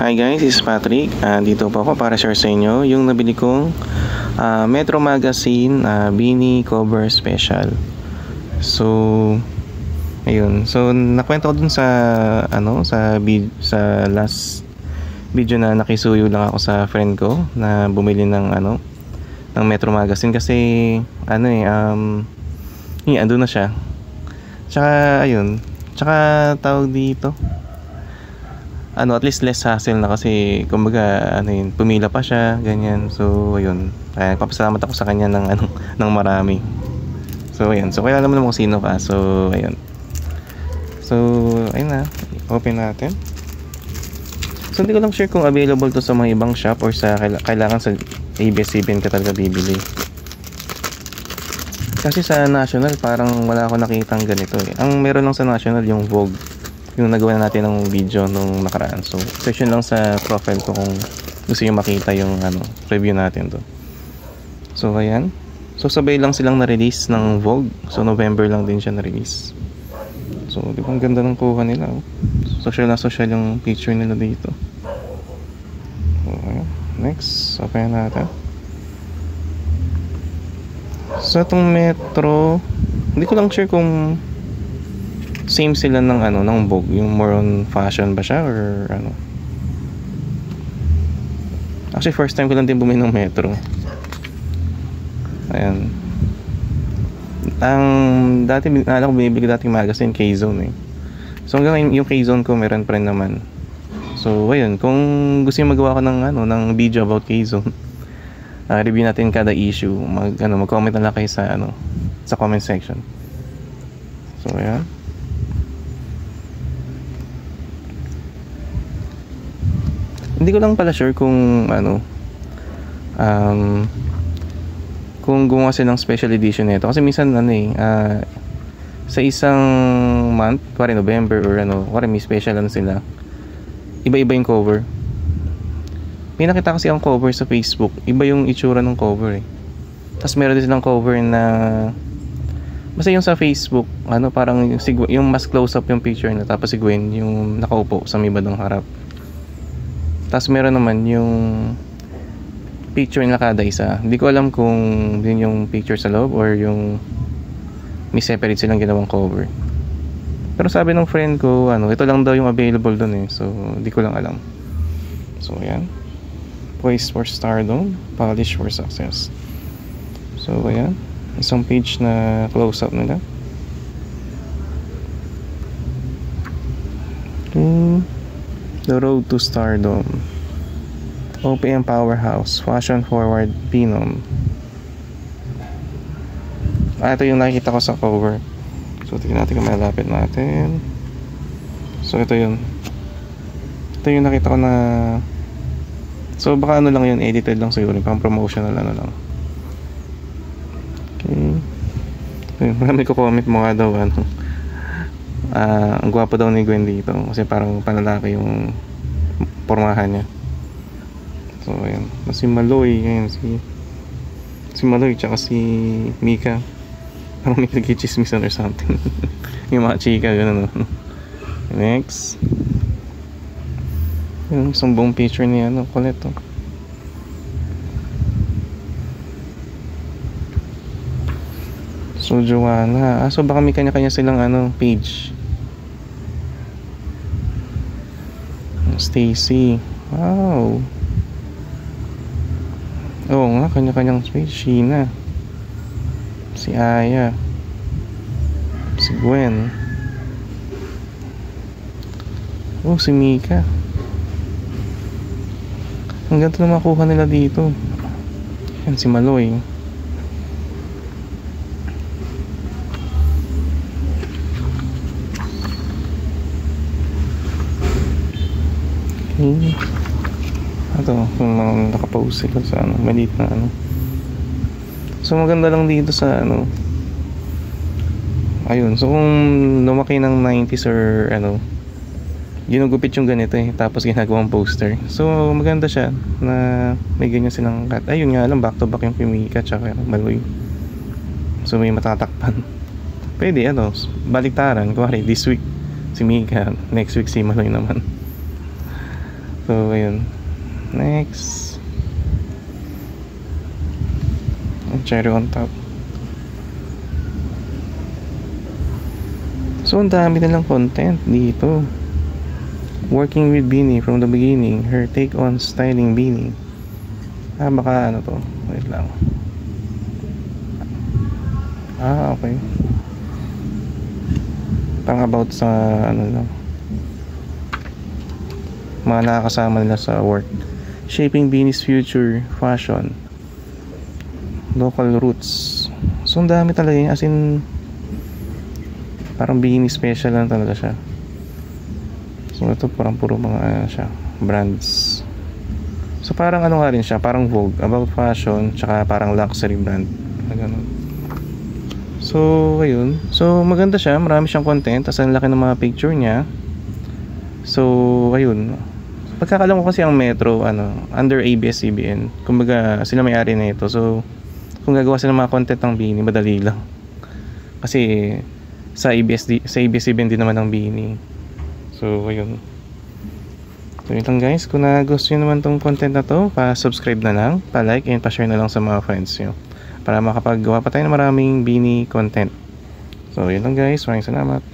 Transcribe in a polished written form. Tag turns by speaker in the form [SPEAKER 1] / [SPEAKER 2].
[SPEAKER 1] Hi guys, this is Patrick. Dito po ako para share sa inyo yung nabili kong Metro Magazine Beanie Cover Special. So, ayun. So, nakwento ko dun sa sa last video na nakisuyo lang ako sa friend ko na bumili ng ng Metro Magazine kasi andun na siya. Tsaka ayun. Tsaka tawag dito. At least less hassle na kasi kumbaga pumila pa siya ganyan. So ayun, nagpapasalamat ako sa kanya ng marami. So ayun, so kaya naman mo kung sino ka. So ayun, so ayun na, open natin. So hindi ko lang share kung available to sa mga ibang shop or sa kailangan sa ABS-CBN ka talaga bibili. Kasi sa National parang wala ako nakitang ganito eh. Ang meron lang sa National yung Vogue, yung nagawa na natin ng video nung nakaraan. So search lang sa profile ko kung gusto nyo makita yung review natin to. So ayan, so sabay lang silang na-release ng Vogue. So November lang din siya na-release. So di ba ang ganda ng kuha nila, oh. Social na social yung picture nila dito. So ayan, next, open natin. So itong Metro, hindi ko lang sure kung same sila ng Vogue, yung more on fashion ba siya or ano. Actually first time ko lang din bumili ng Metro. Ayan. Ang dati ko binibili dating magazine K-Zone eh. So hanggang yung K-Zone ko meron pa rin naman. So ayun, kung gusto niyo magawa ko ng video about K-Zone, review natin kada issue, mag-comment na lang kayo sa comment section. So ayan. Hindi ko lang pala sure kung kung gumawa silang special edition nito kasi minsan sa isang month, kuwari November or kuwari may special sila, iba-iba yung cover. May nakita kasi ang cover sa Facebook, iba yung itsura ng cover eh. Tapos meron din silang cover na basta yung sa Facebook parang yung mas close up yung picture na, tapos si Gwen yung nakaupo sa may bandang harap. Tapos meron naman yung picture nila kada isa. Hindi ko alam kung din yung picture sa loob or yung may separate silang ginawang cover. Pero sabi ng friend ko, ito lang daw yung available dun eh. So, hindi ko lang alam. So, ayan. Poise for stardom, polish for success. So, ayan. Isang page na close-up nila. The road to stardom. OPM powerhouse, fashion forward phenom. Ito yung nakikita ko sa cover. So tingnan natin kung malapit natin. So ito yun. Ito yung nakita ko na. So baka lang yun, edited lang siguro, pang promotional lang. Okay. So, marami ko comment mo nga daw ang gwapo daw ni Gwen dito kasi parang panlalaki yung pormahan niya. So ayan, si Maloy ngayon, si Maloy tsaka si Mika parang may nagkichismisan or something. Yung mga chika gano'n. Next, yung isang buong picture ni Colette. So Joanna, so baka may kanya-kanya silang page. Stacy, wow. Oo nga, kanya-kanyang space. Sheena, si Aya, si Gwen, si Mika. Ang ganda na makuha nila dito. Yan si Maloy. Ito, kung nakapause sila sa maliit na So maganda lang dito sa ayun, so kung lumaki ng 90s or ginugupit yung ganito tapos ginagawang poster. So maganda siya na may ganyan silang cut. Ayun nga lang, back to back yung Pimika tsaka Maloy. So may matatakpan. Pwede baliktaran, kuwari this week si Mika, next week si Maloy naman. So ayun, next, cherry on top. So ang dami nilang content dito. Working with Beanie from the beginning, her take on styling Beanie. Baka ano to, wait lang. Okay. Pang about sa ano lang, mga nakakasama nila sa work. Shaping Beanie's future fashion, local roots. So ang dami talaga yun, as in parang Beanie special lang talaga siya. So ito parang puro mga ano siya, brands. So parang ano nga rin siya, parang Vogue, about fashion, tsaka parang luxury brand, ganun. So ayun, so maganda siya, marami siyang content, tas ang laki ng mga picture niya. So ayun, pagkakalam ko kasi ang Metro under ABS-CBN, kumbaga sila may-ari na ito. So kung gagawa sila ng mga content ng Beanie, madali lang kasi sa ABS-CBN din naman ng Beanie. So ayun, so yun lang guys. Kung gusto nyo naman tong content na to, pa-subscribe na lang, pa-like and pa-share na lang sa mga friends nyo para makapagawa pa tayo ng maraming Beanie content. So yun lang guys, maraming salamat.